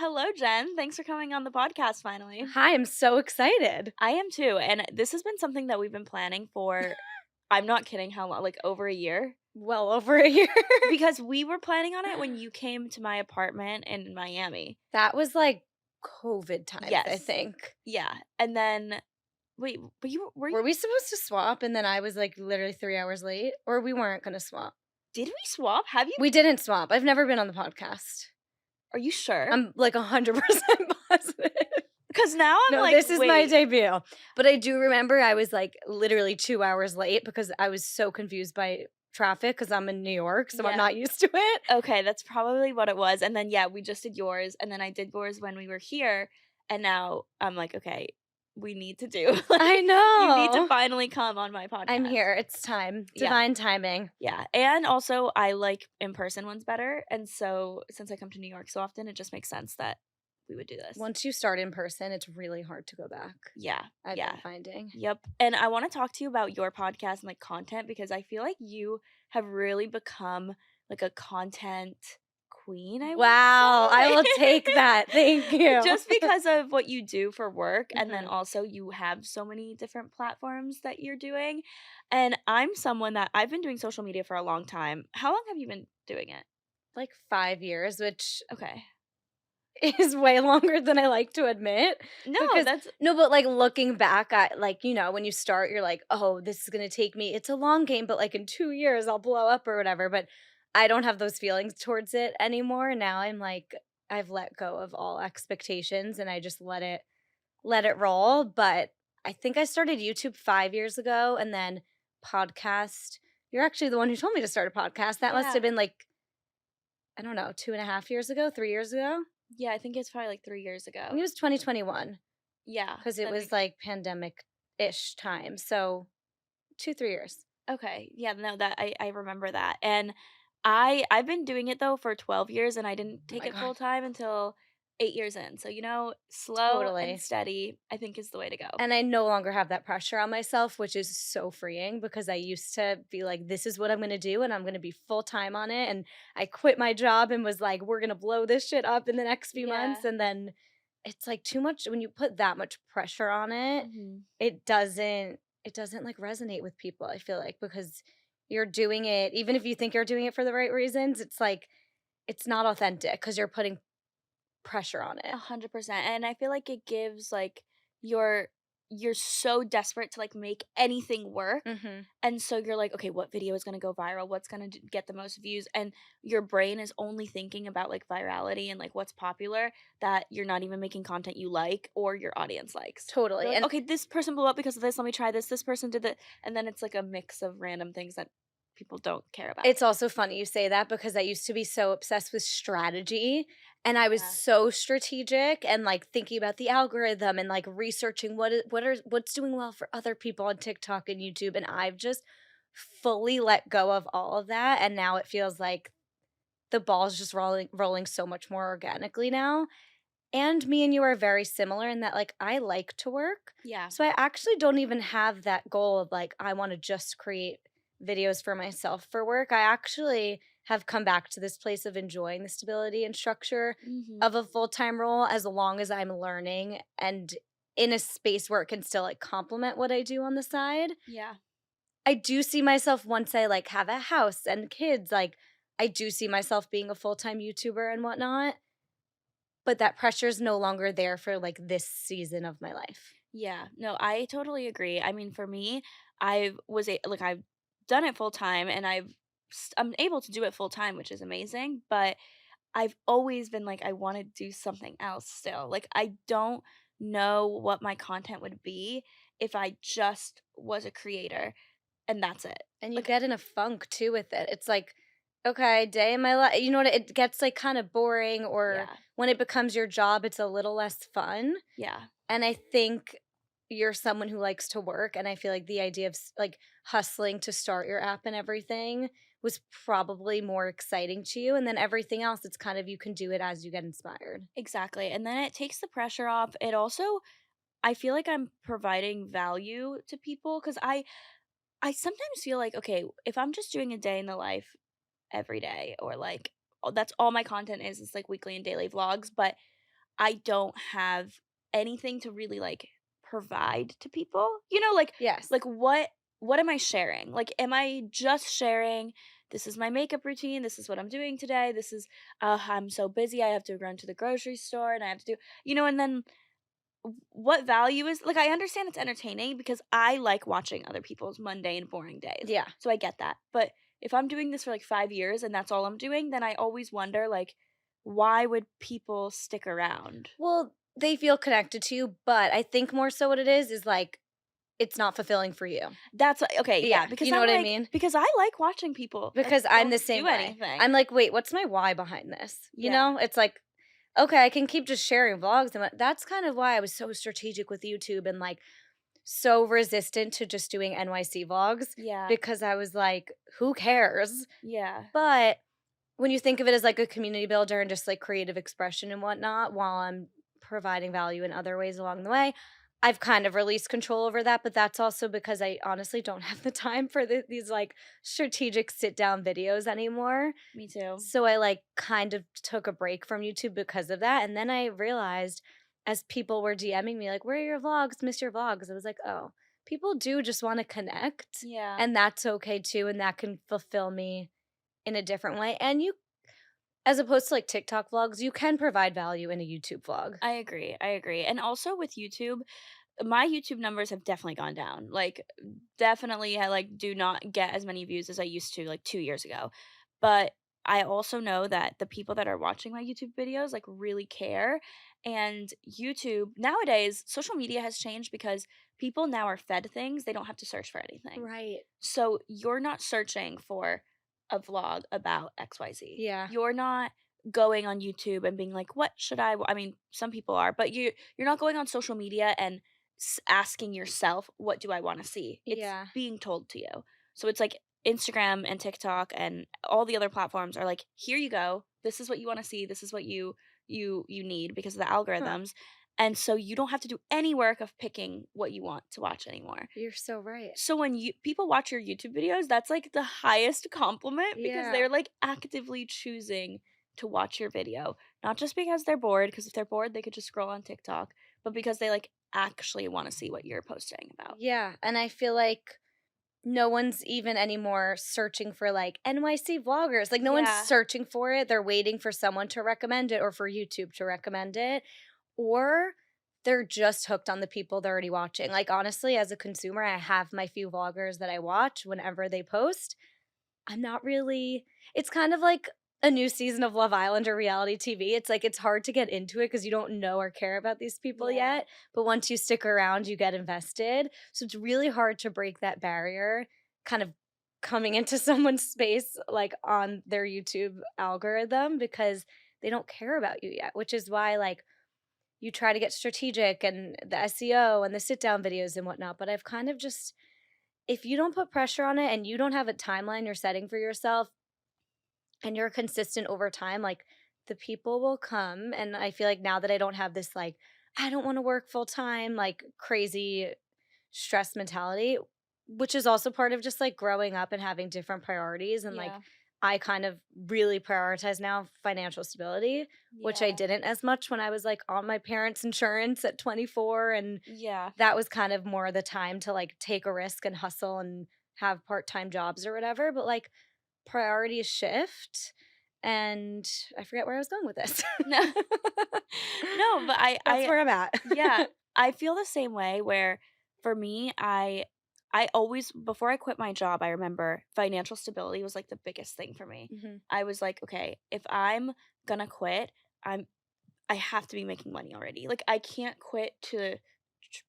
Hello, Jen. Thanks for coming on the podcast finally. Hi, I'm so excited. I am too. And this has been something that we've been planning for, I'm not kidding, how long? Like over a year? Well over a year. Because we were planning on it when you came to my apartment in Miami. That was like COVID times, I Yes. think. Yeah. And then, wait, but were you, Were we supposed to swap and then I was like literally 3 hours late? Or we weren't going to swap? did we swap? Have you, We didn't swap. I've never been on the podcast. are you sure? I'm like 100% positive. Because now I'm No, like, this is my wait, debut. But I do remember I was like literally 2 hours late because I was so confused by traffic because I'm in New York, so I'm yeah. not used to it. Okay, that's probably what it was. And then, yeah, we just did yours. And then I did yours when we were here. And now I'm like, okay, we need to do, I like, you need to know. finally come on my I'm podcast. here. It's time. Yeah. Divine timing. Yeah. And also, I like in person ones better. And so, since I come to New York so often, it just makes sense that we would do this. Once you start in person, it's really hard to go back, Yeah. I've Yeah. been finding. Yep. And I want to talk to you about your podcast and like content because I feel like you have really become like a content queen, I would Wow, I will take say. that. Thank you. Just because of what you do for work, and then Mhm. also you have so many different platforms that you're doing. And I'm someone that I've been doing social media for a long time. How long have you been doing it? Like 5 years, which Okay. is way longer than I like to admit No, because that's no, but, like, looking back at, like, when you start, you're like, "Oh, this is gonna take me it's a long game, but, like, in 2 years, I'll blow up or whatever," but I don't have those feelings towards it anymore. Now I'm like, I've let go of all expectations, and I just let it roll, but I think I started YouTube 5 years ago, and then podcast you're actually the one who told me to start a podcast. That must have yeah. been, like, I don't know, 2.5 years ago, 3 years ago? Yeah, I think it's probably like 3 years I think ago. it was 2021 Yeah, because it that was, makes like, pandemic-ish time, so 2, 3 years. okay. Yeah, no, that I remember that. And I've been doing it though for 12 years and I didn't Oh take my it full god. time until 8 years in. So, slow and Totally. steady I think is the way to go. And I no longer have that pressure on myself, which is so freeing because I used to be like, this is what I'm going to do and I'm going to be full time on it. And I quit my job and was like, we're going to blow this shit up in the next few Yeah. months. And then it's like too much when you put that much pressure on it, Mhm. it doesn't like resonate with people, I feel like, because you're doing it, even if you think you're doing it for the right reasons, it's like it's not authentic because you're putting pressure on it. 100%. And I feel like it gives like you're you're so desperate to like make anything work. Hmm. And so you're like, okay, what video is going to go viral? What's going to get the most views? And your brain is only thinking about like virality and like what's popular that you're not even making content you like or your audience likes. You're Totally. like, And okay, this person blew up because of this. Let me try this. This person did that. And then it's like a mix of random things that people don't care about. it's also funny you say that because I used to be so obsessed with strategy and I was Yeah. so strategic and like thinking about the algorithm and like researching what's doing well for other people on TikTok and YouTube, and I've just fully let go of all of that, and now it feels like the ball's just rolling so much more organically now. And me and you are very similar in that like I like to work. Yeah. So I actually don't even have that goal of like I want to just create videos for myself for work. I actually have come back to this place of enjoying the stability and structure Hmm. of a full-time role as long as I'm learning and in a space where it can still like complement what I do on the side. Yeah. I do see myself once I like have a house and kids, like I do see myself being a full-time YouTuber and whatnot, but that pressure is no longer there for, like, this season of my life. Yeah, no, I totally agree. I mean, for me, I've done it full time, and I'm able to do it full time, which is amazing. But I've always been like, I want to do something else still. Like, I don't know what my content would be if I just was a creator, and that's it. And you Like, get in a funk too with it. It's like, okay, day in my life, you know what, it gets, like, kinda boring, or yeah, when it becomes your job, it's a little less fun, yeah, and I think you're someone who likes to work, and I feel like the idea of like, hustling to start your app and everything was probably more exciting to you, and then everything else, it's kind of you can do it as you get inspired. exactly. And then it takes the pressure off. It also, I feel like I'm providing value to people because I sometimes feel like, okay, if I'm just doing a day in the life every day or like that's all my content is, it's like weekly and daily vlogs, but I don't have anything to really, like, provide to people. Yes. Like, what am I sharing? Like, am I just sharing, "This is my makeup routine, this is what I'm doing today, this is, I'm so busy, I have to run to the grocery store, and I have to do," and then what value is, like, I understand it's entertaining because I like watching other people's mundane, boring days, Yeah. so I get that, but if I'm doing this for, like, 5 years and that's all I'm doing, then I always wonder, like, why would people stick around? Well, they feel connected to you, but I think more so what it is like, it's not fulfilling for you. Okay, Yeah, yeah, because you know I'm what I like mean? because I like watching people that Because I'm don't the same do way. anything. I'm like, "Wait, what's my why behind this?" You Yeah, know? It's like, okay, I can keep just sharing vlogs and that's kind of why I was so strategic with YouTube and, like, so resistant to just doing NYC vlogs yeah, because I was like, "Who cares?" yeah, But when you think of it as, like, a community builder and just, like, creative expression and whatnot, while I'm providing value in other ways along the way, I've kind of released control over that, but that's also because I honestly don't have the time for these, like, strategic sit-down videos anymore. me too. So I, like, kind of took a break from YouTube because of that, and then I realized as people were DMing me like, "Where are your vlogs? Miss your vlogs." I was like, "Oh, people do just wanna connect, Yeah. and that's okay too, and that can fulfill me in a different way." And you as opposed to, like, TikTok vlogs, you can provide value in a YouTube vlog. I agree, and also with YouTube, my YouTube numbers have definitely gone down, like, definitely I, like, do not get as many views as I used to, like, 2 years ago, but I also know that the people that are watching my YouTube videos, like, really care, and YouTube nowadays, social media has changed because people now are fed things, they don't have to search for anything. Right. So, you're not searching for a vlog about XYZ. Yeah. You're not going on YouTube and being like, "What should I mean, some people are, but you're not going on social media and asking yourself, "What do I wanna see?" It's Yeah. being told to you. So, it's like Instagram and TikTok and all the other platforms are like, "Here you go. This is what you wanna see. This is what you need because of the Huh. algorithms." And so you don't have to do any work of picking what you want to watch anymore. You're so right. So when you people watch your YouTube videos, that's, like, the highest compliment because Yeah. they're, like, actively choosing to watch your video, not just because they're bored. Because if they're bored, they could just scroll on TikTok, but because they, like, actually wanna see what you're posting about. Yeah, and I feel like no one's even anymore searching for, like, NYC vloggers, like, no one's Yeah, searching for it, they're waiting for someone to recommend it or for YouTube to recommend it, or they're just hooked on the people they're already watching. Like, honestly, as a consumer, I have my few vloggers that I watch whenever they post. I'm not really it's kind of like a new season of Love Island or reality TV. It's like it's hard to get into it because you don't know or care about these people yeah, yet, but once you stick around, you get invested. So it's really hard to break that barrier kind of coming into someone's space, like, on their YouTube algorithm because they don't care about you yet, which is why, like, you try to get strategic and the SEO and the sit down videos and whatnot, but I've kind of just if you don't put pressure on it and you don't have a timeline you're setting for yourself and you're consistent over time, like the people will come. And I feel like now that I don't have this, like, I don't want to work full time, like crazy stress mentality, which is also part of just like growing up and having different priorities. And like, yeah, I kind of really prioritize now financial stability, which I yeah, didn't as much when I was like on my parents' insurance at 24. And yeah, that was kind of more the time to like take a risk and hustle and have part time jobs or whatever. But like, priorities shift, and I forget where I was going with this. no. No, but That's where I'm at. yeah, I feel the same way where for me, I always before I quit my job, I remember financial stability was, like, the biggest thing for me. Mhm. I was like, "Okay, if I'm gonna quit, I'm I have to be making money already. Like, I can't quit to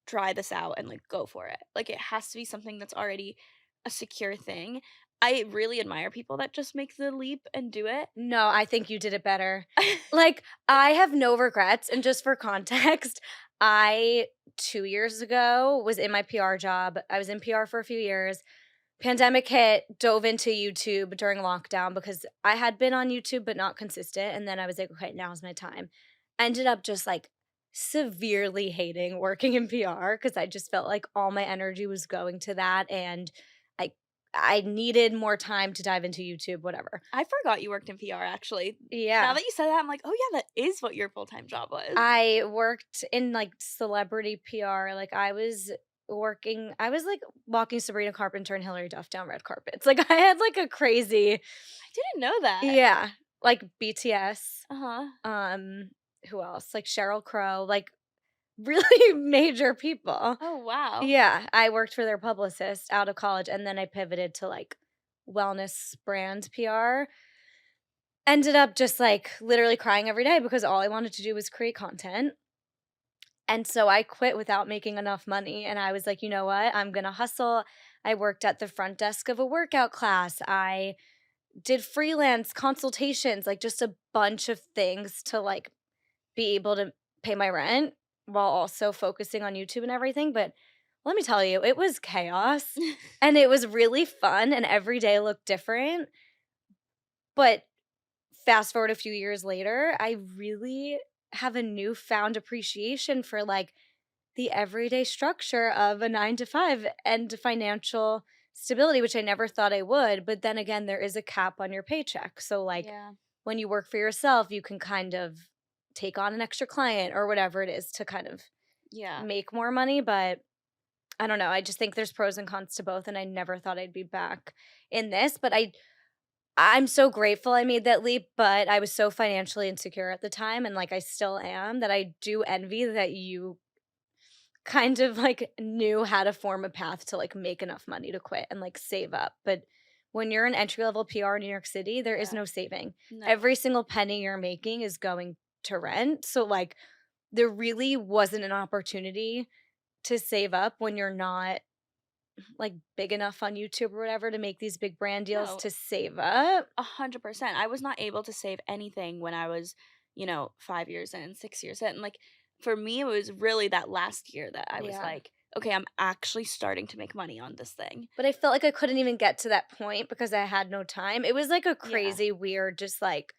try this out and, like, go for it. Like, it has to be something that's already a secure thing." I really admire people that just make the leap and do it. No, I think you did it better. Like, I have no regrets, and just for context, I 2 years ago was in my PR job. I was in PR for a few years. Pandemic hit, dove into YouTube during lockdown because I had been on YouTube but not consistent, and then I was like, "Okay, now's my time." Ended up just, like, severely hating working in PR because I just felt like all my energy was going to that, and I I needed more time to dive into YouTube, whatever. I forgot you worked in PR actually. Now Yeah. that you said that, I'm like, "Oh, yeah, that is what your full-time job was." I worked in, like, celebrity PR, like, I was, like, walking Sabrina Carpenter and Hilary Duff down red carpets, like, I had, like, a crazy I didn't know that. yeah, like, BTS, Uh-huh. um, who else? Like, Sheryl Crow, like, really major people. Oh, wow. Yeah, I worked for their publicist out of college, and then I pivoted to, like, wellness brand PR. Ended up just, like, literally crying every day because all I wanted to do was create content. And so I quit without making enough money, and I was like, "You know what? I'm gonna hustle." I worked at the front desk of a workout class. I did freelance consultations, like, just a bunch of things to, like, be able to pay my rent while also focusing on YouTube and everything, but let me tell you, it was chaos, and it was really fun, and every day looked different, but fast forward a few years later, I really have a newfound appreciation for, like, the everyday structure of a 9 to 5 and financial stability, which I never thought I would, but then again, there is a cap on your paycheck. So, like, Yeah. when you work for yourself, you can kind of take on an extra client or whatever it is to kind of Yeah. make more money, but I don't know, I just think there's pros and cons to both, and I never thought I'd be back in this, but I'm so grateful I made that leap, but I was so financially insecure at the time, and, like, I still am, that I do envy that you kind of, like, knew how to form a path to, like, make enough money to quit and, like, save up, but when you're an entry level PR in New York City, there is Yeah. no saving. No. Every single penny you're making is going to rent, so, like, there really wasn't an opportunity to save up when you're not, like, big enough on YouTube or whatever to make these big brand deals No. to save up. 100%. I was not able to save anything when I was, 5 years in, 6 years in. Like, for me, it was really that last year that I was Yeah. like, "Okay, I'm actually starting to make money on this thing." But I felt like I couldn't even get to that point because I had no time. It was, like, a Yeah. crazy, weird, just, like,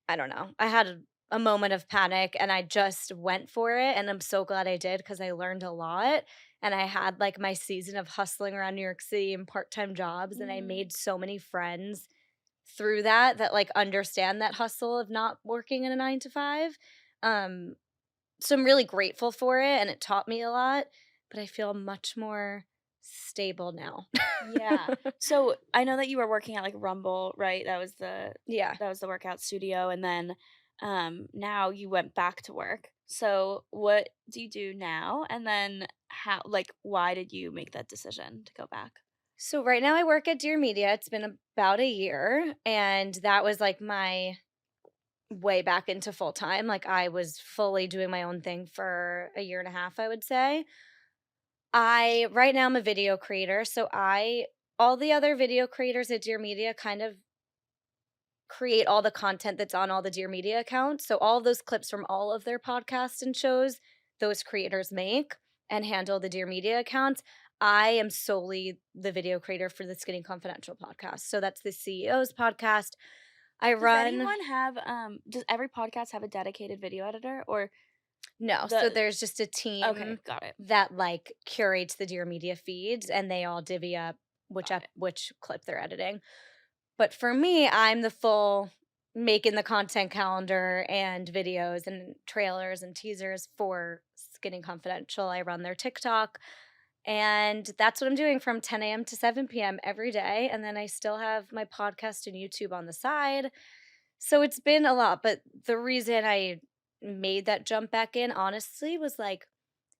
I don't know. I had a moment of panic and I just went for it, and I'm so glad I did because I learned a lot, and I had, like, my season of hustling around New York City and part-time jobs, and I Mhm. made so many friends through that that, like, understand that hustle of not working in a 9 to 5. Um, so I'm really grateful for it, and it taught me a lot, but I feel much more stable now. Yeah. So, I know that you were working at, like, Rumble, right? Yeah. That was the workout studio, and then, now you went back to work. So, what do you do now? And then why did you make that decision to go back? So right now I work at Dear Media. It's been about a year, and that was like my way back into full time. Like I was fully doing my own thing for a year and a half, I would say. I right now I'm a video creator, so I all the other video creators at Dear Media kind of create all the content that's on all the Dear Media accounts. So all of those clips from all of their podcasts and shows, those creators make and handle the Dear Media accounts. I am solely the video creator for the Skinny Confidential podcast. So that's the CEO's podcast. I run Does every podcast have a dedicated video editor or no, so the there's just a okay, team got it. that like curates the Dear Media feeds and they all divvy up Got it. which clip they're editing. But for me, I'm the full making the content calendar and videos and trailers and teasers for Skinny Confidential. I run their TikTok, and that's what I'm doing from 10 a.m. to 7 p.m. every day. And then I still have my podcast and YouTube on the side. So it's been a lot. But the reason I made that jump back in, honestly, was like,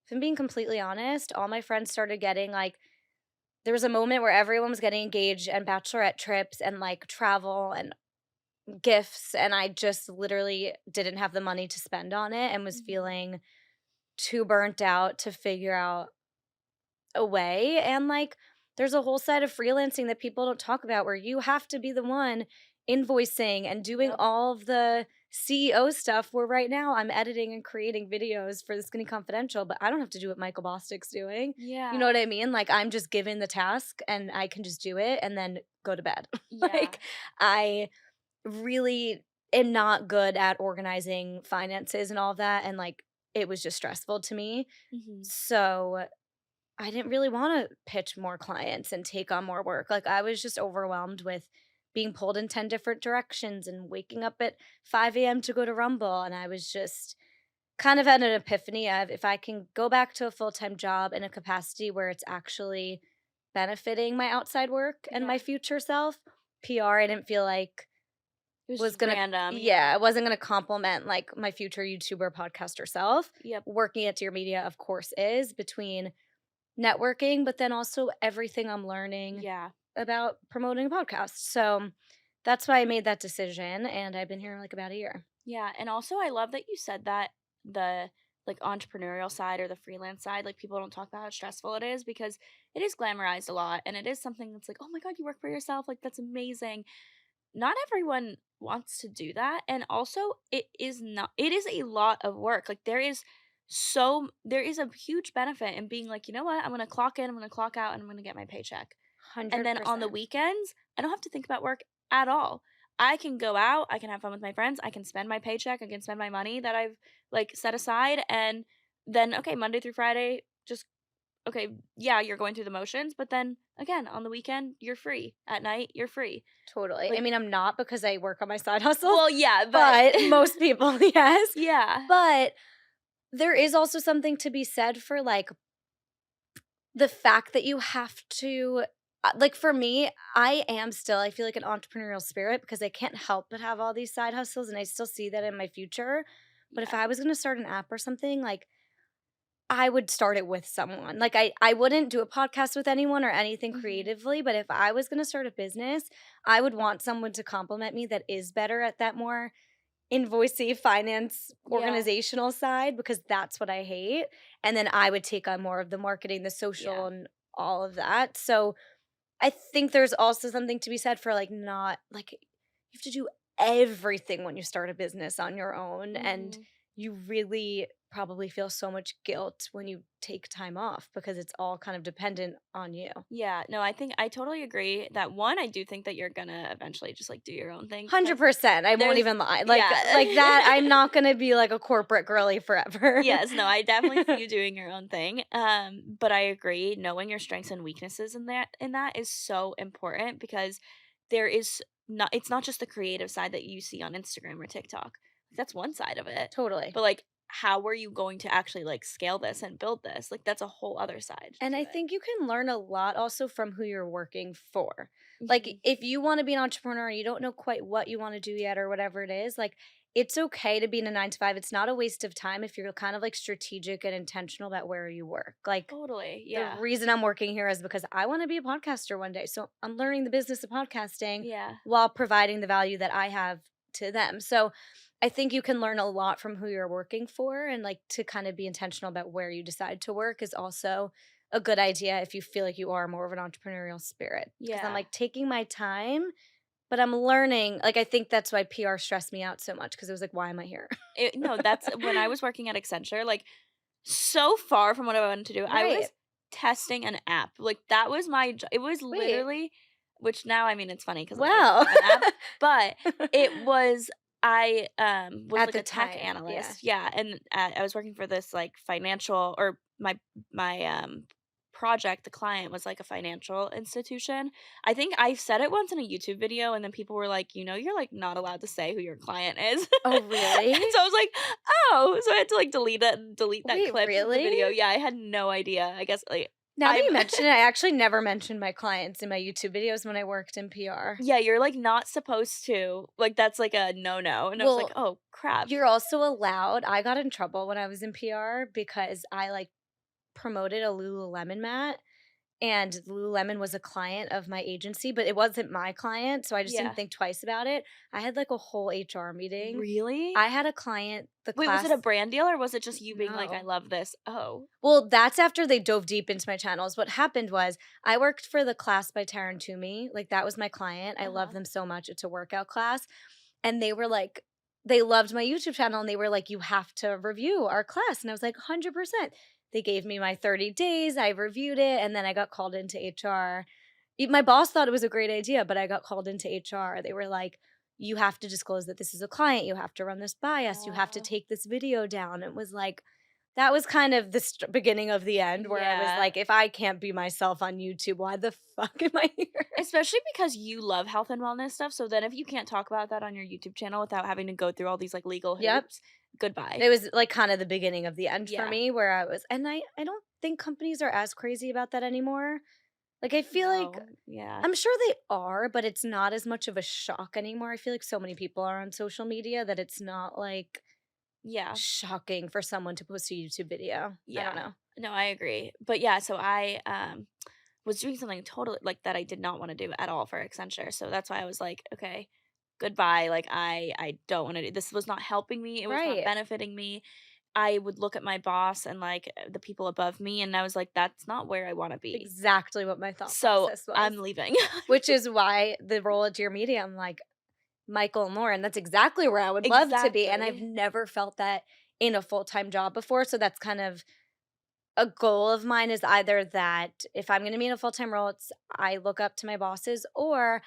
if I'm being completely honest, all my friends started getting like there was a moment where everyone was getting engaged and bachelorette trips and, like, travel and gifts, and I just literally didn't have the money to spend on it and was Mhm. feeling too burnt out to figure out a way, and, like, there's a whole side of freelancing that people don't talk about where you have to be the one invoicing and doing Yep. all of the CEO stuff where right now I'm editing and creating videos for the Skinny Confidential, but I don't have to do what Michael Bostic's doing. You Yeah. know what I mean? Like, I'm just given the task and I can just do it and then go to bed. Yeah. Like, I really am not good at organizing finances and all of that, and, like, it was just stressful to me. Mhm. So I didn't really wanna pitch more clients and take on more work. Like, I was just overwhelmed with being pulled in 10 different directions and waking up at 5 AM to go to Rumble, and I was just kind of had an epiphany of if I can go back to a full-time job in a capacity where it's actually benefiting my outside work and Yeah. my future self, PR, I didn't feel like It was was just gonna random, yeah, yeah. it wasn't gonna complement, like, my future YouTuber podcaster self. Yep. Working at Dear Media, of course, is between networking, but then also everything I'm learning Yeah. about promoting a podcast. So, that's why I made that decision, and I've been here, like, about a year. Yeah, and also I love that you said that the, like, entrepreneurial side or the freelance side, like, people don't talk about how stressful it is because it is glamorized a lot, and it is something that's like, "Oh my god, you work for yourself, like, that's amazing." Not everyone wants to do that, and also it is a lot of work, like, there is a huge benefit in being like, "You know what? I'm gonna clock in, I'm gonna clock out, and I'm gonna get my paycheck." And then on the 100%. weekends, I don't have to think about work at all. I can go out, I can have fun with my friends, I can spend my paycheck, I can spend my money that I've, like, set aside, and then, okay, Monday through Friday, just okay, yeah, you're going through the motions, but then, again, on the weekend, you're free. At night, you're free. Totally. I Like mean, I'm not because I work on my side hustle, well, yeah, but but most people, yes. yeah. But there is also something to be said for, like, the fact that you have to like, for me, I am still I feel like an entrepreneurial spirit because I can't help but have all these side hustles, and I still see that in my future. But if Yeah. I was gonna start an app or something, like, I would start it with someone. Like, I wouldn't do a podcast with anyone or anything Mhm. creatively, but if I was gonna start a business, I would want someone to complement me that is better at that more invoicey finance Yeah. organizational side because that's what I hate, and then I would take on more of the marketing, the social, Yeah. and all of that. So, I think there's also something to be said for, like, not like, you have to do everything when you start a business on your own, and Mhm. you really probably feel so much guilt when you take time off because it's all kind of dependent on you. Yeah, no, I think I totally agree that one, I do think that you're gonna eventually just, like, do your own thing because 100%, I won't there's even lie. yeah. Like that, I'm not gonna be like a corporate girly forever. Yes, no, I definitely see you doing your own thing. But I agree, knowing your strengths and weaknesses in that is so important because there is not it's not just the creative side that you see on Instagram or TikTok. That's one side of it. Totally. But like how are you going to actually like scale this and build this? Like that's a whole other side And to I it. think you can learn a lot also from who you're working for. Like, Mhm. if you wanna be an entrepreneur and you don't know quite what you wanna do yet or whatever it is, like, it's okay to be in a 9 to 5. It's not a waste of time if you're kind of, like, strategic and intentional about where you work. Like, Totally. the Yeah. reason I'm working here is because I wanna be a podcaster one day, so I'm learning the business of podcasting Yeah. while providing the value that I have to them. So, I think you can learn a lot from who you're working for, and, like, to kind of be intentional about where you decide to work is also a good idea if you feel like you are more of an entrepreneurial spirit. Because 'cause I'm, Yeah. like, taking my time, but I'm learning like, I think that's why PR stressed me out so much because it was like, "Why am I here?" No, that's when I was working at Accenture, like so far from what I wanted to do. I Right. was testing an app. Like, that was my it was Wait. literally which now, I mean, it's funny because like, I don't Wow. have an app, but it was was, At like, the a tech time, yeah. analyst. Yeah, and, I was working for this, like, financial or my project, the client was, like, a financial institution. I think I said it once in a YouTube video, and then people were like, "You know, you're, like, not allowed to say who your client is." Oh, really? And so I was like, "Oh." So I had to, like, delete that Wait, clip of the really? video. Yeah, I had no idea. I guess, like, Now that I'm you mention it, I actually never mentioned my clients in my YouTube videos when I worked in PR. yeah, you're, like, not supposed to. Like, that's, like, a no-no, and I was like, Well, "Oh, crap." you're also allowed I got in trouble when I was in PR because I, like, promoted a Lululemon mat, and Lululemon was a client of my agency, but it wasn't my client, so I just didn't Yeah. think twice about it. I had, like, a whole HR meeting. Really? I had a client, the Wait, was it a class brand deal, or was it just you being like, "I no. love this"? Oh. Well, that's after they dove deep into my channels. What happened was I worked for the class by Taryn Toomey, like, that was my client. I love Uh-huh. them so much. It's a workout class, and they were like they loved my YouTube channel, and they were like, "You have to review our class," and I was like, "100%." They gave me my 30 days, I reviewed it, and then I got called into HR. My boss thought it was a great idea, but I got called into HR. They were like, "You have to disclose that this is a client. You have to run this by us. You have to Oh. take this video down." It was like That was kind of the beginning of the end where I was Yeah. like, "If I can't be myself on YouTube, why the fuck am I here?" Especially because you love health and wellness stuff, so then if you can't talk about that on your YouTube channel without having to go through all these, like, legal Yep. hoops, goodbye. It was, like, kinda the beginning of the end for Yeah. me where I was and I don't think companies are as crazy about that anymore. Like, I feel like No. Yeah. I'm sure they are, but it's not as much of a shock anymore. I feel like so many people are on social media that it's not, like, Yeah. shocking for someone to post a YouTube video. I don't Yeah. know. No, I agree. But, yeah, so I, was doing something totally like, that I did not wanna do at all for Accenture, so that's why I was like, "Okay, goodbye." Like, I don't wanna do this was not helping me, it was not Right. benefiting me. I would look at my boss and, like, the people above me, and I was like, "That's not where I wanna be." Exactly what my thought So, process was, I'm leaving. which is why the role at Dear Media, I'm like, Michael and Lauren, that's exactly where I would love to be, and I've Exactly. never felt that in a full-time job before, so that's kind of a goal of mine is either that if I'm gonna be in a full-time role, it's I look up to my bosses, or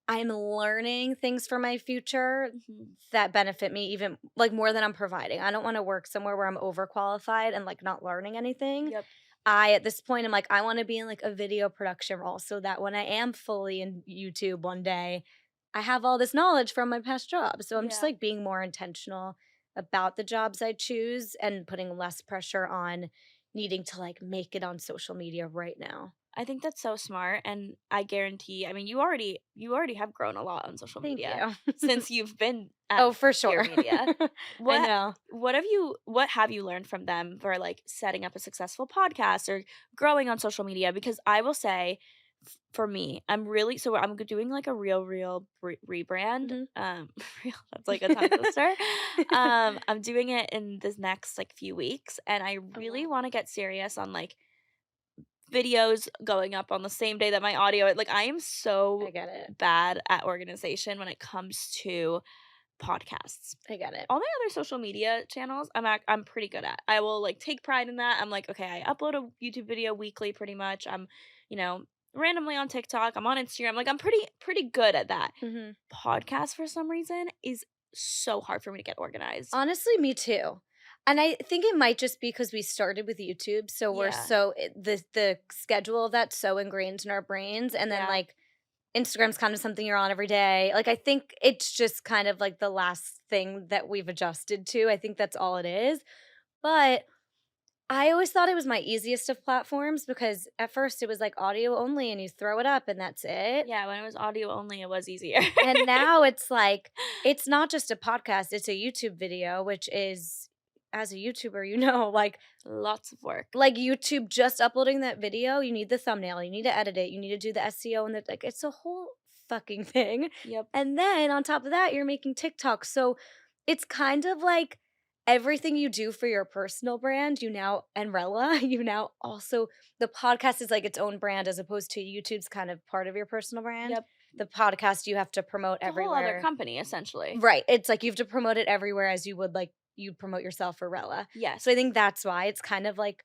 I'm learning things for my future Mhm. that benefit me even like, more than I'm providing. I don't wanna work somewhere where I'm overqualified and, like, not learning anything. Yep. At this point, I'm like, I wanna be in, like, a video production role so that when I am fully in YouTube one day, I have all this knowledge from my past job. So I'm just, Yeah. like, being more intentional about the jobs I choose and putting less pressure on needing to, like, make it on social media right now. I think that's so smart, and I guarantee I mean, you already have grown a lot on social Thank media you. since you've been at Oh, for Dear sure. Media. I What know. what have you learned from them for, like, setting up a successful podcast or growing on social media? Because I will say, for me, I'm doing, like, a real rebrand, Mhm. real that's like a tongue twister. I'm doing it in this next, like, few weeks, and I Oh, really wow. wanna get serious on, like, videos going up on the same day that my audio like, I am I so get it. bad at organization when it comes to podcasts. I get it. All my other social media channels, I'm pretty good at. I will, like, take pride in that. I'm like, "Okay, I upload a YouTube video weekly pretty much." I'm, you know, randomly on TikTok, I'm on Instagram, like, I'm pretty good at that. Mhm. Podcast, for some reason, is so hard for me to get organized. Honestly, me too. And I think it might just be because we started with YouTube, so we're Yeah. so the schedule of that's so ingrained in our brains, and then, Yeah. like, Instagram's kind of something you're on every day. Like, I think it's just kind of, like, the last thing that we've adjusted to. I think that's all it is. But I always thought it was my easiest of platforms because at first it was, like, audio only and you throw it up and that's it. Yeah, when it was audio only, it was easier. And now it's like, it's not just a podcast, it's a YouTube video, which is as a YouTuber, like Lots of work. YouTube just uploading that video, you need the thumbnail, you need to edit it, you need to do the SEO and the like, it's a whole fucking thing. Yep. And then on top of that, you're making TikTok. So it's kind of like everything you do for your personal brand, you now and Rella, you now also the podcast is like its own brand as opposed to YouTube's kind of part of your personal brand. Yep. The podcast you have to promote It's a whole other everywhere. company, essentially. Right. It's like you have to promote it everywhere as you would like you promote yourself for Rella. So I Yes, think that's why it's kind of like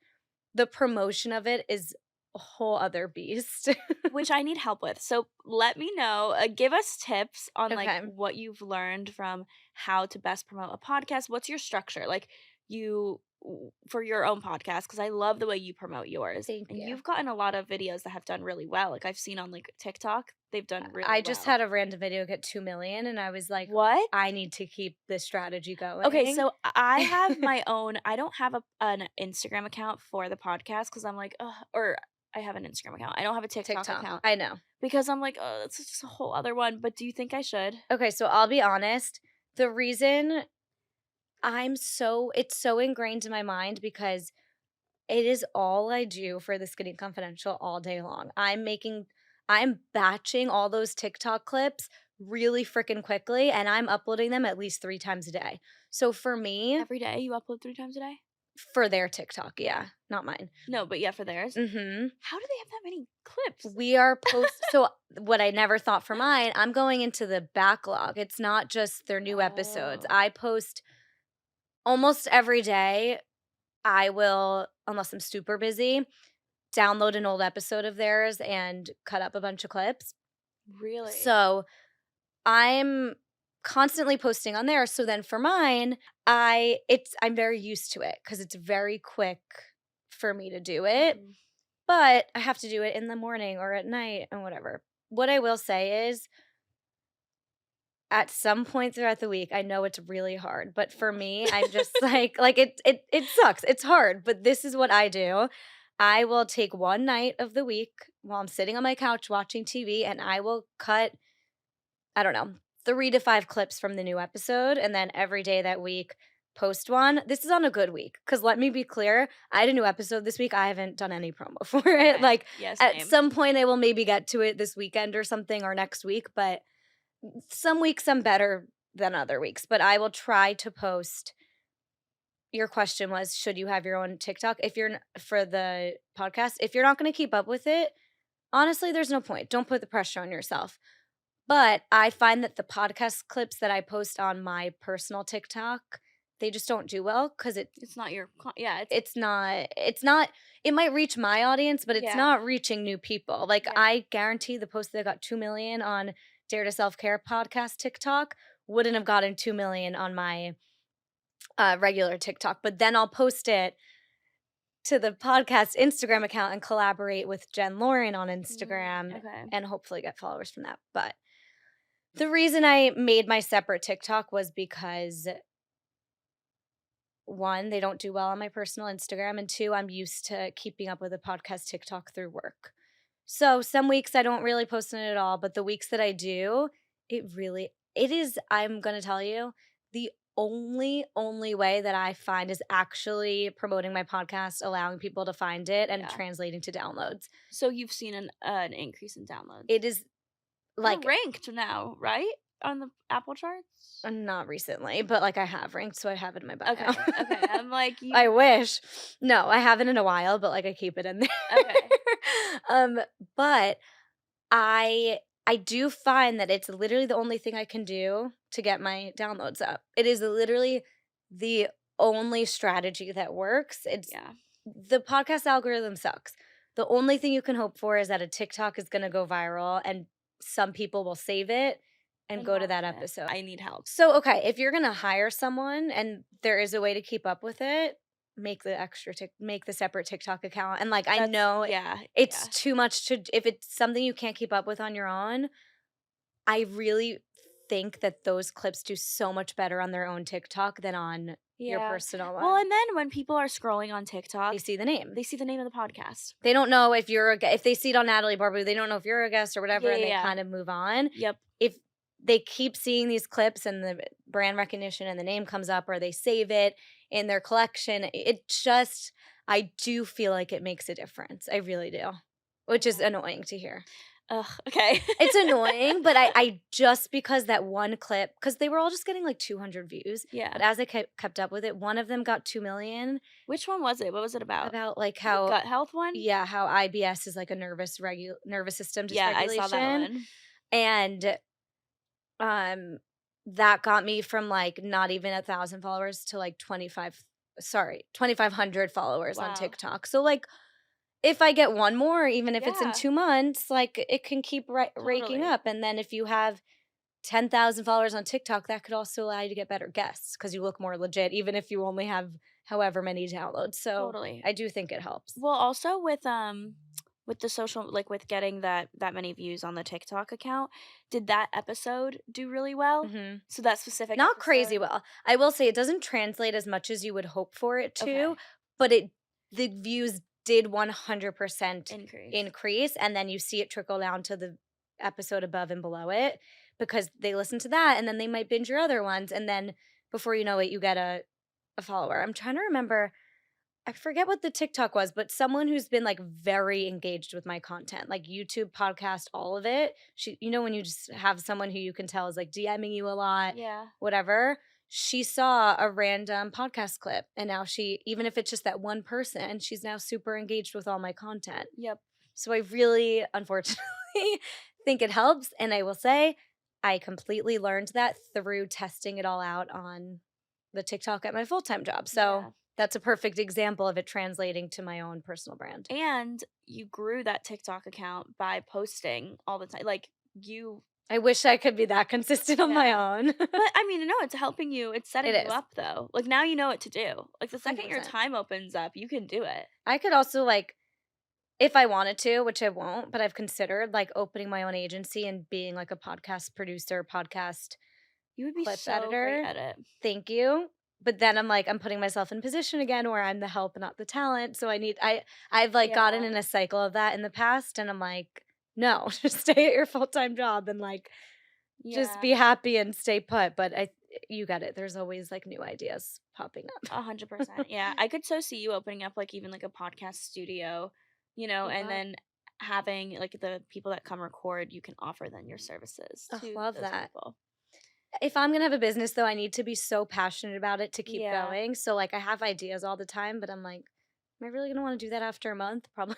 the promotion of it is a whole other beast. which I need help with. So let me know, give us tips on, like, Okay. what you've learned from how to best promote a podcast. What's your structure? Like, for your own podcast, because I love the way you promote yours. Thank And you. you've gotten a lot of videos that have done really well. Like, I've seen on, like, TikTok, they've done really I just well. had a random video get 2 million and I was like, What? I need to keep this strategy Okay, going. so I have my own I don't have an Instagram account for the podcast because I'm like, "Ugh," or I have an Instagram account. I don't have a TikTok TikTok. account I know. because I'm like, "Oh, that's just a whole other one," but do you think I should? Okay, so I'll be honest. The reason it's so ingrained in my mind because it is all I do for the Skinny Confidential all day long. I'm batching all those TikTok clips really freaking quickly, and I'm uploading them at least 3 times a day. So for me Every day you upload 3 times a day? for their TikTok, Yeah. yeah, not mine. No, but yeah, for theirs. Mhm. How do they have that many clips? We are post so what I never thought for mine, I'm going into the backlog. It's not just their new episodes. Oh, I post almost every day. I will, unless I'm super busy, download an old episode of theirs and cut up a bunch of clips. really? So I'm constantly posting on there. So then for mine, I'm very used to it because it's very quick for me to do it, Mhm. but I have to do it in the morning or at night and whatever. What I will say is at some point throughout the week, I know it's really hard, but for me, I'm just it sucks. It's hard, but this is what I do. I will take one night of the week while I'm sitting on my couch watching TV and I will cut, I don't know, 3 to 5 clips from the new episode, and then every day that week, post one. This is on a good week, because let me be clear, I had a new episode this week, I haven't done any promo for it, Okay. like, Yeah, at same. some point, I will maybe get to it this weekend or something or next week, but some weeks I'm better than other weeks, but I will try to post. Your question was, should you have your own TikTok? If you're n for the podcast, if you're not gonna keep up with it, honestly, there's no point. Don't put the pressure on yourself. But I find that the podcast clips that I post on my personal TikTok, they just don't do well because It's not your yeah, it's not it might reach my audience, but it's yeah, not reaching new people. Like, yeah. I guarantee the post that got 2,000,000 on Dare to Self-Care podcast TikTok wouldn't have gotten 2,000,000 on my, regular TikTok, but then I'll post it to the podcast Instagram account and collaborate with Jen Lauren on Instagram Okay. and hopefully get followers from that, but the reason I made my separate TikTok was because 1, they don't do well on my personal Instagram, and 2, I'm used to keeping up with the podcast TikTok through work. So some weeks I don't really post on it at all, but the weeks that I do, it is, I'm gonna tell you, the only way that I find is actually promoting my podcast, allowing people to find it, and Yeah. translating to downloads. So you've seen an increase in downloads. It is You're like ranked now, right? On the Apple charts? not recently, but, like, I have ranked, so I have it in my bio. Okay, okay, I'm like, I you wish. No, I haven't in a while, but, like, I keep it in there. okay. Um, but I do find that it's literally the only thing I can do to get my downloads up. It is literally the only strategy that works. It's Yeah, the podcast algorithm sucks. The only thing you can hope for is that a TikTok is gonna go viral and some people will save it and and go to watch that it. episode. I need help. So, okay, if you're gonna hire someone and there is a way to keep up with it, make the separate TikTok account. And like I That's know yeah, it's yeah, too much to if it's something you can't keep up with on your own, I really think that those clips do so much better on their own TikTok than on your yeah. personal Well, one. and then when people are scrolling on They TikTok, see the name. they see the name of the podcast. They don't know if you're if they see it on Natalie Barbu, they don't know if you're a guest or whatever, Yeah, and yeah, they yeah. kind of move on. Yep. If they keep seeing these clips and the brand recognition and the name comes up or they save it in their collection, it just I do feel like it makes a difference. I really do. Which is Yeah. annoying to hear. Ugh, okay. It's annoying, but I just because that one clip, because they were all just getting like 200 views, but Yeah. as I kept up with it, one of them got 2,000,000 Which one was it? What was it about? about like The how gut health one? yeah, how IBS is like a nervous system Yeah, I saw that dysregulation, one. and, um, that got me from, like, not even 1,000 followers to, like, 2,500 followers on Wow. TikTok. So, like, if I get one more, even if it's in Yeah, 2 months, like, it can keep raking totally. up, and then if you have 10,000 followers on TikTok, that could also allow you to get better guests because you look more legit even if you only have however many downloads. So, Totally. I do think it helps. Well, also with the social like with getting that many views on the TikTok account, did that episode do really well? Mhm. So that specific Not crazy episode? well. I will say it doesn't translate as much as you would hope for it to, Okay. but it the views did 100% Increase. increase, and then you see it trickle down to the episode above and below it because they listen to that, and then they might binge your other ones, and then before you know it, you get a follower. I'm trying to remember I forget what the TikTok was, but someone who's been, like, very engaged with my content, like YouTube, podcast, all of it. When you just have someone who you can tell is, like, DMing you a lot, Yeah. whatever. She saw a random podcast clip, and now even if it's just that one person, she's now super engaged with all my content. Yep. So I really, unfortunately, think it helps, and I will say I completely learned that through testing it all out on the TikTok at my full-time job. So Yeah. that's a perfect example of it translating to my own personal brand. And you grew that TikTok account by posting all the time. Like you I wish I could be that consistent on my Yeah. own. But, I mean, no, it's helping you, it's It setting you is, up, though. Like, now you know what to do. Like, the second your 100%. time opens up, you can do it. I could also, like, if I wanted to, which I won't, but I've considered, like, opening my own agency and being, like, a podcast producer, podcast You would be clip so great editor. at it. Thank you. But then I'm like, I'm putting myself in position again where I'm the help, not the talent. So I've like gotten Yeah. in a cycle of that in the past, and I'm like, no, just stay at your full-time job and like just Yeah. be happy and stay put. But you get it. There's always like new ideas popping up. 100%. Yeah, I could so see you opening up, like, even, like, a podcast studio, and Love. then having, like, the people that come record, you can offer then your services Oh, to love those that. people. If I'm gonna have a business though, I need to be so passionate about it to keep Yeah. going. So like I have ideas all the time, but I'm like, am I really gonna want to do that after a month? Probably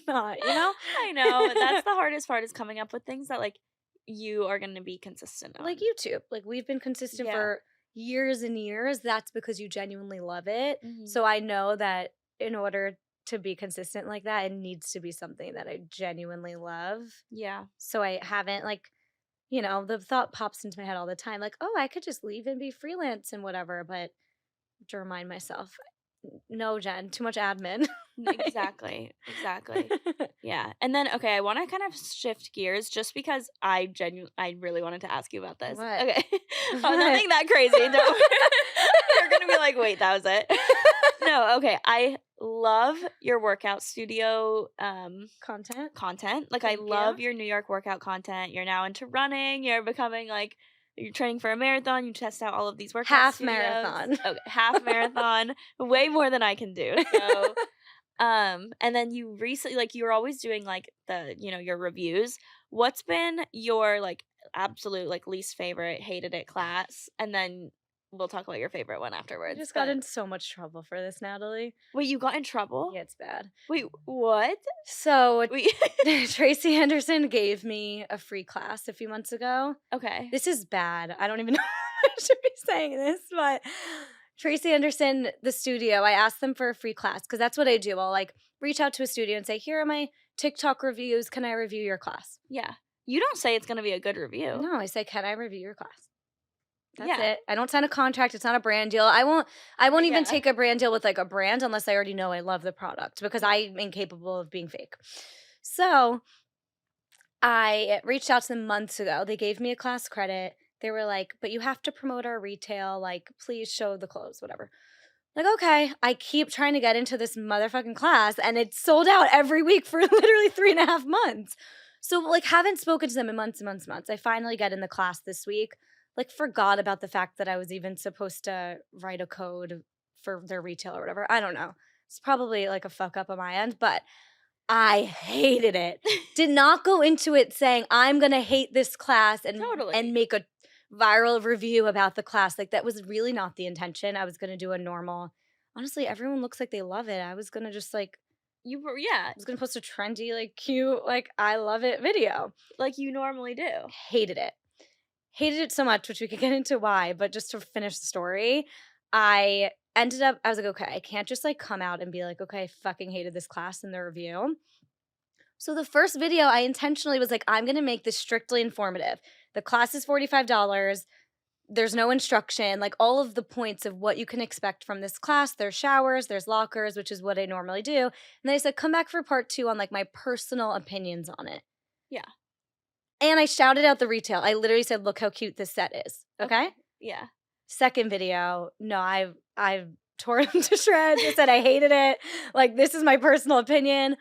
not, you know? I know, that's the hardest part is coming up with things that, like, you are gonna be consistent Like on. YouTube. Like we've been consistent Yeah. for years and years. That's because you genuinely love it. Mhm. So I know that in order to be consistent like that, it needs to be something that I genuinely love. Yeah. So I haven't like, the thought pops into my head all the time, like, oh, I could just leave and be freelance and whatever. But to remind myself, no, Jen, too much admin. Exactly, exactly. Yeah, and then, okay, I wanna kind of shift gears just because I really wanted to ask you about this. What? Okay. Oh, What? nothing that crazy, don't you're gonna be like, "Wait, that was it?" No, okay, I love your workout studio, Content. content. Like, I Thank you. love your New York workout content. You're now into running, you're becoming, like you're training for a marathon, you test out all of these workout Half studios. marathon. Okay, half marathon, way more than I can do, so and then you recently like, you were always doing, like, your reviews. What's been your, like, absolute, like, least favorite, hated it class? And then we'll talk about your favorite one I afterwards, just got but in so much trouble for this, Natalie. wait, you got in trouble? Yeah, it's bad. Wait, what? So Wait Tracy Henderson gave me a free class a few months ago. Okay. This is bad. I don't even know if I should be saying this, but Tracy Henderson, the studio, I asked them for a free class because that's what I do. I'll like reach out to a studio and say, here are my TikTok reviews. Can I review your class? Yeah. You don't say it's gonna be a good review. No, I say, can I review your class? That's Yeah. it. I don't sign a contract. It's not a brand deal. I won't even Yeah. take a brand deal with like a brand unless I already know I love the product because Yeah. I'm incapable of being fake. So I reached out to them months ago. They gave me a class credit. They were like, but you have to promote our retail. Like, please show the clothes, whatever. Like, okay. I keep trying to get into this motherfucking class and it's sold out every week for literally 3.5 months. So, like, haven't spoken to them in months and months and months. I finally get in the class this week. Like, forgot about the fact that I was even supposed to write a code for their retail or whatever. I don't know. It's probably like a fuck up on my end, but I hated it. Did not go into it saying, "I'm gonna hate this class," and Totally. make a viral review about the class, like, that was really not the intention. I was gonna do a normal honestly, everyone looks like they love it. I was gonna just, like You were yeah, I was gonna post a trendy, like, cute, like, "I love it" video. like you normally do. Hated it. Hated it so much, which we could get into why, but just to finish the story, I was like, "Okay, I can't just, like, come out and be like, 'Okay, I fucking hated this class,' in the review." So the first video, I intentionally was like, I'm going to make this strictly informative. The class is $45. There's no instruction, like all of the points of what you can expect from this class. There's showers, there's lockers, which is what I normally do. And then I said, come back for part 2 on like my personal opinions on it. Yeah. And I shouted out the retail. I literally said, look how cute this set is. Okay. Okay. Yeah. Second video, no, I've tore them to shreds. I said I hated it. Like, this is my personal opinion.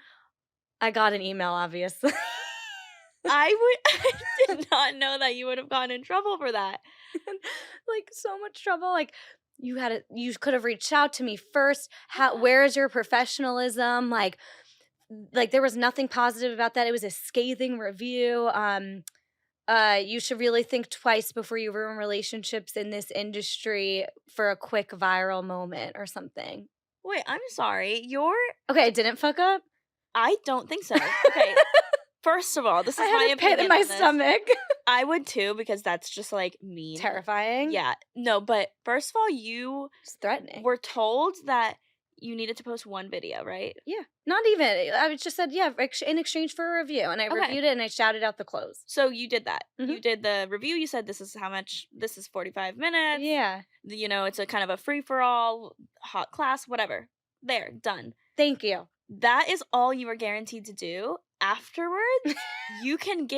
I got an email, obviously. I did not know that you would have gotten in trouble for that. Like, so much trouble. Like, you could have reached out to me first. Where is your professionalism? Like there was nothing positive about that. It was a scathing review. You should really think twice before you ruin relationships in this industry for a quick viral moment or something. Wait, I'm sorry. You're Okay, I didn't fuck up. I don't think so. Okay. First of all, this I is my had a pit in opinion my on this. stomach. I would too because that's just like mean. Terrifying. Yeah. No, but first of all, you It's threatening. were told that You needed to post 1 video, right? Yeah, not even. I was just said, yeah, in exchange for a review, and I Okay. reviewed it and I shouted out the close. So you did that. Mhm. You did the review, you said, "This is how much this is 45 minutes." Yeah. You know, it's a kind of a free for all, hot class, whatever. There, done. Thank you. That is all you are guaranteed to do. Afterwards, you can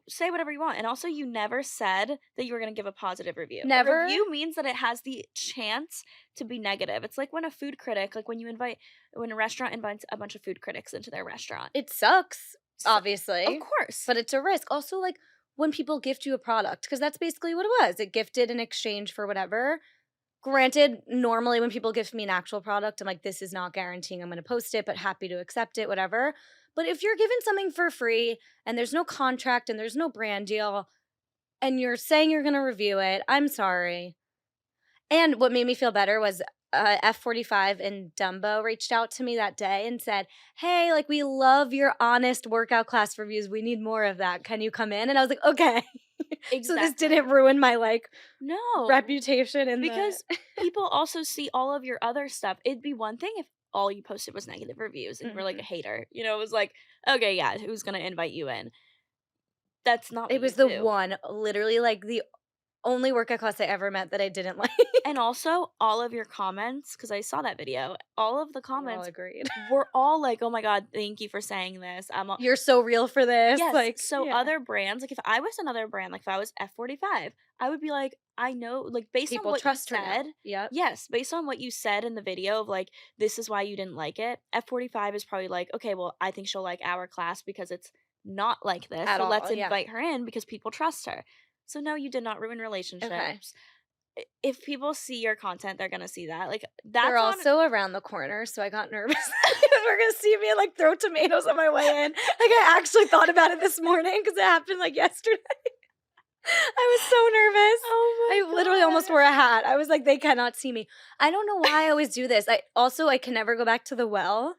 say whatever you want, and also you never said that you were gonna give a positive review. A Never. review means that it has the chance to be negative. It's like when a food critic like, when a restaurant invites a bunch of food critics into their restaurant. It sucks, So of obviously, course. but it's a risk. Also, like, when people gift you a product, because that's basically what it was. It gifted in exchange for whatever. Granted, normally when people gift me an actual product, I'm like, this is not guaranteeing I'm going to post it, but happy to accept it, whatever. But if you're given something for free and there's no contract and there's no brand deal and you're saying you're going to review it, I'm sorry. And what made me feel better was F45 and Dumbo reached out to me that day and said, "Hey, like, we love your honest workout class reviews. We need more of that. Can you come in?" And I was like, "Okay." So this didn't Exactly. ruin my, like, No. reputation in the Because people also see all of your other stuff. It'd be one thing if all you posted was negative reviews and you were like a Mhm. hater. You know, it was like, okay, yeah, who's gonna invite you in? That's not It what was you the do. one, literally, like, the only workout class I ever met that I didn't like. And also, all of your comments, because I saw that video, all of the They were all comments agreed. were all like, "Oh my god, thank you for saying this." "You're so real for this." Yes, Like, so yeah. other brands, like if I was another brand, like if I was F45, I would be like, I know, like based on People what you trust her now. said, Yep. yes, based on what you said in the video of like, this is why you didn't like it. F45 is probably like, okay, well, I think she'll like our class because it's not like this. At So let's all, yeah. invite her in because people trust her. So no, you did not ruin Okay. relationships. If people see your content, they're gonna see that. Like They're that's on also around the corner, so I got nervous that we're gonna see me, like, throw tomatoes on my way in. Like, I actually thought about it this morning because it happened, like, yesterday. I was so nervous. Oh I my literally almost god. wore a hat. I was like, "They cannot see me." I don't know why I always do this. I can never go back to the well,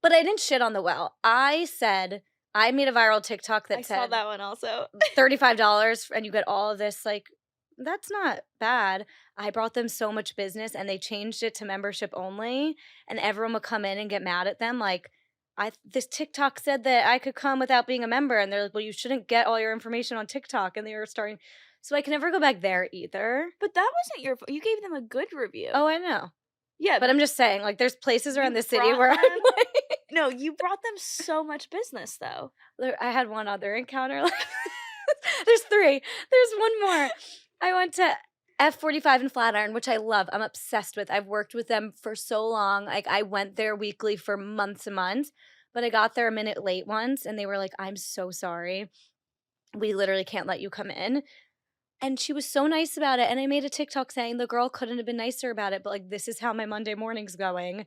but I didn't shit on the well. I said I made a viral TikTok I that saw said that one also. $35 and you get all of this, like, that's not bad. I brought them so much business and they changed it to membership only, and everyone would come in and get mad at them like, this TikTok said that I could come without being a member, and they're like, "Well, you shouldn't get all your information on TikTok," and they were starting, so I can never go back there either. But that wasn't your you gave them a good review. Oh, I know. Yeah, But I'm just saying, like, there's places around you the city brought where I'm them like no, you brought them so much business, though. I had one other encounter, like there's 3. There's one more. I went to F45 in Flatiron, which I love. I'm obsessed with. I've worked with them for so long. Like, I went there weekly for months and months, but I got there a minute late once, and they were like, "I'm so sorry. We literally can't let you come in." And she was so nice about it, and I made a TikTok saying the girl couldn't have been nicer about it, but, like, this is how my Monday morning's going.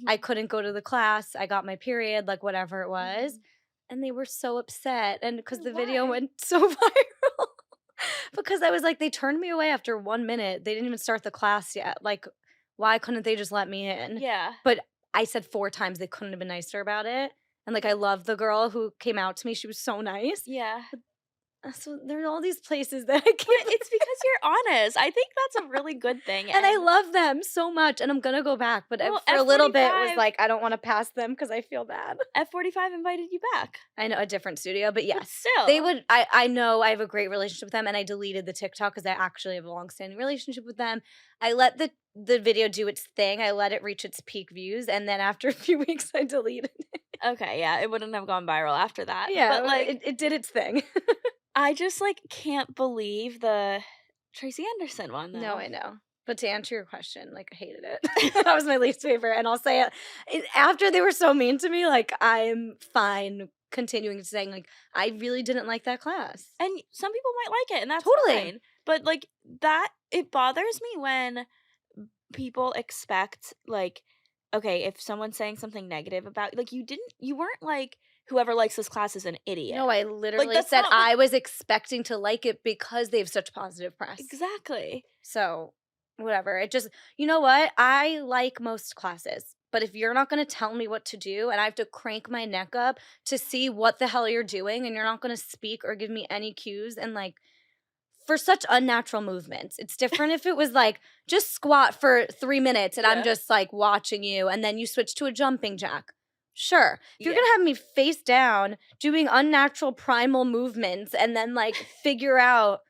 I Mhm, couldn't go to the class, I got my period, like, whatever it was, mhm. and they were so upset, and because the video Why? went so viral. Because I was like, "They turned me away after 1 minute, they didn't even start the class yet, like, why couldn't they just let me in?" Yeah, But I said 4 times they couldn't have been nicer about it, and, like, I love the girl who came out to me, she was so nice. yeah. So there are all these places that I But can't it's because you're honest. I think that's a really good thing, and I and love them so much, and I'm gonna go back, but, well, for a little bit was like, I don't wanna pass them because I feel bad. F45 invited you back, I know, a different studio, but but yes. They still. would I know I have a great relationship with them, and I deleted the TikTok because I actually have a long-standing relationship with them. I let the video do its thing, I let it reach its peak views, and then after a few weeks, I deleted it. Okay, yeah, it wouldn't have gone viral after that, but, Yeah, like, it did its thing. I just, like, can't believe the Tracy Anderson one, No, though. I know. But to answer your question, like, I hated it. That was my least favorite, and I'll say it after they were so mean to me, like, I'm fine continuing to saying, like, I really didn't like that class. And some people might like it, and that's Totally. fine, but, like, that it bothers me when people expect, like, okay, if someone's saying something negative about like, you weren't like, "Whoever likes this class is an idiot." No, I Like, literally that's said not what I was expecting to like it because they have such positive press. exactly. So, whatever. It just you know what? I like most classes, but if you're not gonna tell me what to do and I have to crank my neck up to see what the hell you're doing and you're not gonna speak or give me any cues and, like, for such unnatural movements. It's different if it was like, just squat for 3 minutes and I'm Yeah. just like watching you and then you switch to a jumping jack. Sure. If you're Yeah. gonna have me face down doing unnatural primal movements and then like figure out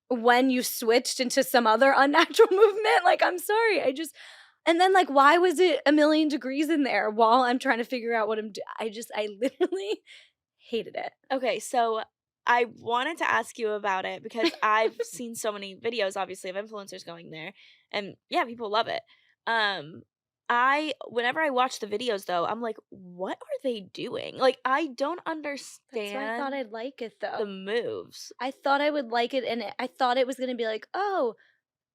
when you switched into some other unnatural movement, like, I'm sorry, I just and then, like, why was it a million degrees in there while I'm trying to figure out what I literally hated it. Okay, so I wanted to ask you about it because I've seen so many videos, obviously, of influencers going there, and yeah, people love it. I whenever I watch the videos though, I'm like, what are they doing? Like, I don't That's why I thought understand I'd like it, the though. moves. I thought I would like it, and I thought it was gonna be like, "Oh,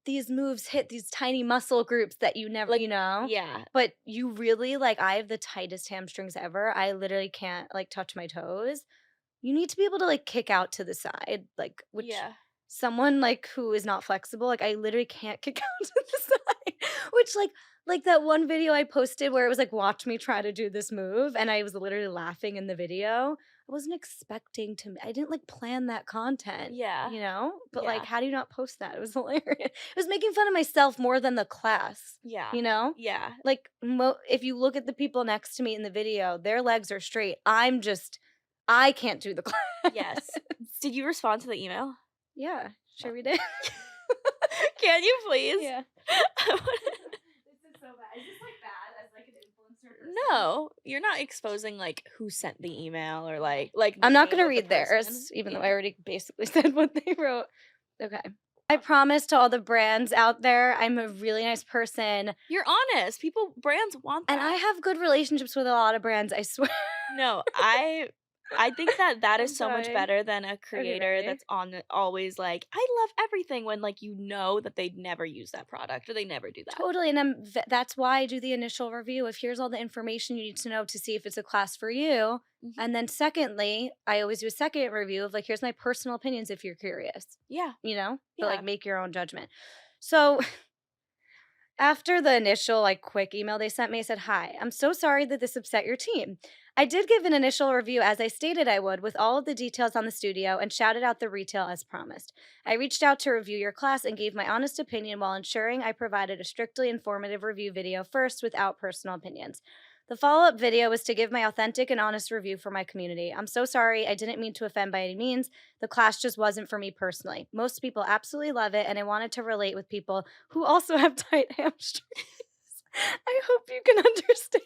these moves hit these tiny muscle groups that you never," Like, you know? yeah, But you really like, I have the tightest hamstrings ever. I literally can't, like, touch my toes. You need to be able to, like, kick out to the side, like, which yeah, someone, like, who is not flexible, like, I literally can't kick out to the side, which, like, that one video I posted where it was like, "Watch me try to do this move," and I was literally laughing in the video. I wasn't expecting to I didn't, like, plan that content, yeah, you know? But, like, yeah, how do you not post that? It was hilarious. It was making fun of myself more than the class, yeah, you know? yeah. Like, if you look at the people next to me in the video, their legs are straight. I can't do the class. Yes. Did you respond to the email? Yeah, sure No. we did. Can you please? Yeah. I wanna This is so bad. Is this, like, bad as, like, an influencer person? No, you're not exposing, like, who sent the email or, like, the I'm not name gonna of the read person. theirs, even though Yeah. I already basically said what they wrote. Okay. I promise to all the brands out there, I'm a really nice person, You're honest. People brands want and I that. have good relationships with a lot of brands, I swear. No, I think that that is I'm so much dying. better than a Okay, creator ready? that's on the always like, "I love everything," when, like, you know that they'd never use that product or they never do that. Totally, and that's why I do the initial review of here's all the information you need to know to see if it's a class for you. Mhm. And then secondly, I always do a second review of like here's my personal opinions if you're curious, Yeah, you know? But like yeah. make your own judgment. So after the initial, like, quick email they sent me, said, "Hi, I'm so sorry that this upset your team. I did give an initial review as I stated I would, with all of the details on the studio and shouted out the retail as promised. I reached out to review your class and gave my honest opinion while ensuring I provided a strictly informative review video first without personal opinions. The follow up video was to give my authentic and honest review for my community. I'm so sorry. I didn't mean to offend by any means. The class just wasn't for me personally. Most people absolutely love it, and I wanted to relate with people who also have tight hamstrings. I hope you can understand."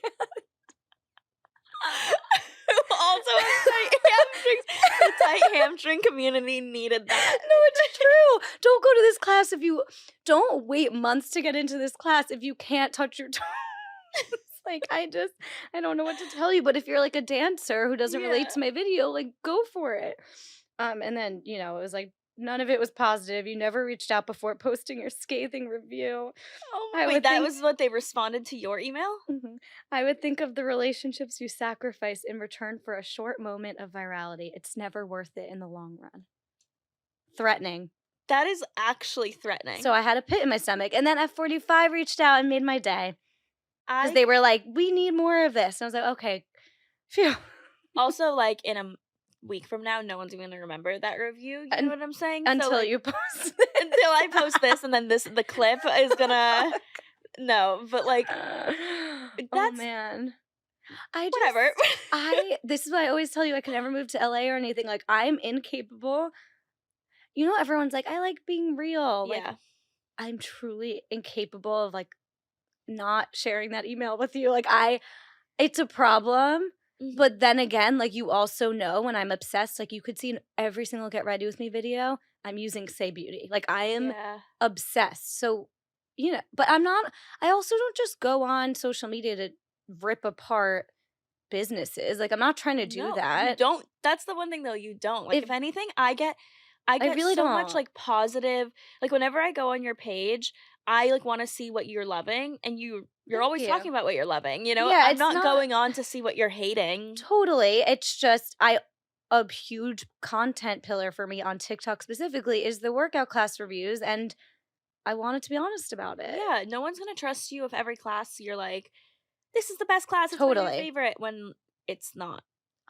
Who also has tight hamstrings. The tight hamstring community needed that. No, it's true. Don't go to this class if you don't wait months to get into this class if you can't touch your toes. Like, I don't know what to tell you, but if you're like a dancer who doesn't relate Yeah. to my video, like, go for it. And then, it was like none of it was positive. You never reached out before posting your scathing review. Oh, I wait, would that think was what they responded to your email? Mhm. I would think of the relationships you sacrifice in return for a short moment of virality. It's never worth it in the long run. Threatening. That is actually threatening. So I had a pit in my stomach. And then F45 reached out and made my day because I they were like, "We need more of this." And I was like, "Okay, phew." also, like, in a week from now, no one's even gonna remember that review, you know Un- what I'm saying? So, until like, you post until I post it. this and then the clip is gonna no, but, like, Oh that's man. whatever. This is why I always tell you I can never move to LA or anything. Like, I'm incapable. Everyone's like, "I like being real." Like, Yeah. I'm truly incapable of, like, not sharing that email with you. Like, it's a problem, Mhm. but then again, like, you also know when I'm obsessed, like, you could see in every single Get Ready With Me video, I'm using Say Beauty. Like, I am Yeah. obsessed. So, but I also don't just go on social media to rip apart businesses. Like, I'm not trying to do No, you that. don't that's the one thing though, you don't. Like, If if anything, I I get really so much, don't. like, positive like, whenever I go on your page, I, like, wanna see what you're loving, and you're Thank always you. talking about what you're loving, you know? Yeah, I'm it's not not going on to see what you're hating. totally. It's just a huge content pillar for me on TikTok specifically is the workout class reviews, and I wanted to be honest about it. Yeah, no one's gonna trust you if every class you're like, "This is the best class, it's my new Totally. favorite," when it's not.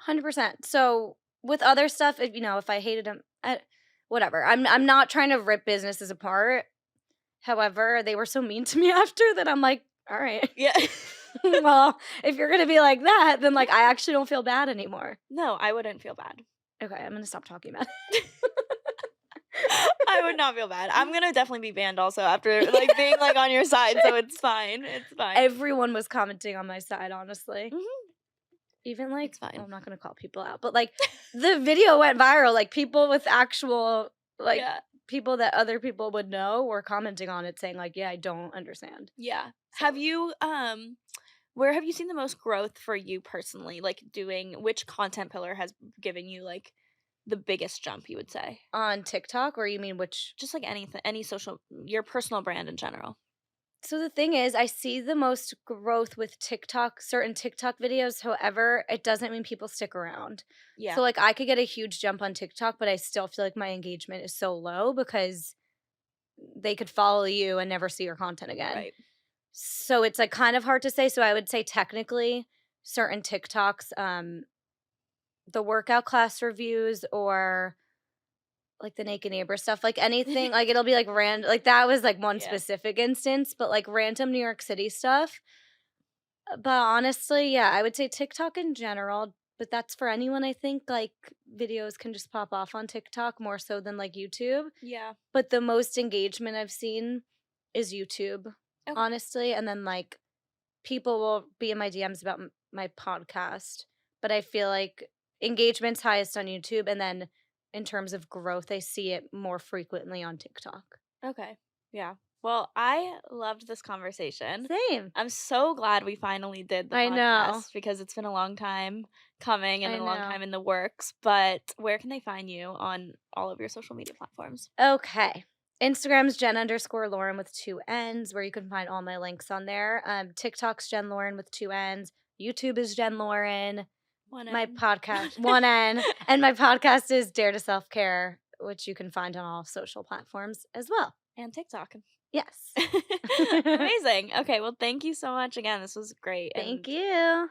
100%. So, with other stuff, if I hated them, whatever. I'm not trying to rip businesses apart. However, they were so mean to me after that I'm like, "All right. Yeah. Well, if you're gonna be like that, then, like, I actually don't feel bad anymore." No, I wouldn't feel bad. Okay, I'm gonna stop talking about I would not feel bad. I'm gonna definitely be banned also after, like, being, like, on your side, so it's fine, it's fine. Everyone was commenting on my side, honestly. Mhm, Even, it's like well, fine. I'm not gonna call people out, but, like, the video went viral, like, people with actual like, Yeah, people that other people would know were commenting on it saying, like, "Yeah, I don't understand." yeah. Have So, you, where have you seen the most growth for you personally? Like, doing which content pillar has given you, like, the biggest jump, you would say? on TikTok, or you mean which Just, like, anything, any social, your personal brand in general. so the thing is, I see the most growth with TikTok, certain TikTok videos, however, it doesn't mean people stick around. Yeah, So, like, I could get a huge jump on TikTok, but I still feel like my engagement is so low because they could follow you and never see your content again. right. So it's, like, kind of hard to say, so I would say technically certain TikToks, the workout class reviews or, like, the naked neighbor stuff, like, anything like, it'll be, like, like, that was, like, one Yeah, specific instance, but, like, random New York City stuff, but honestly, yeah, I would say TikTok in general, but that's for anyone, I think, like, videos can just pop off on TikTok more so than, like, YouTube, yeah. but the most engagement I've seen is YouTube, Okay, honestly, and then, like, people will be in my DMs about my podcast, but I feel like engagement's highest on YouTube, and then in terms of growth, I see it more frequently on TikTok. okay. Yeah. Well, I loved this conversation. Same. I'm so glad we finally did the I know. podcast because it's been a long time coming and I a long know. time in the works, but where can they find you on all of your social media platforms? Okay. Instagram's Jen_Lauren with 2 N's, where you can find all my links on there. TikTok's Jen Lauren with 2 N's. YouTube is Jen Lauren. One My N. podcast 1 N. And my podcast is Dare to Self Care, which you can find on all social platforms as well. And TikTok. Yes. Amazing. Okay, well, thank you so much again. This was great, Thank and you.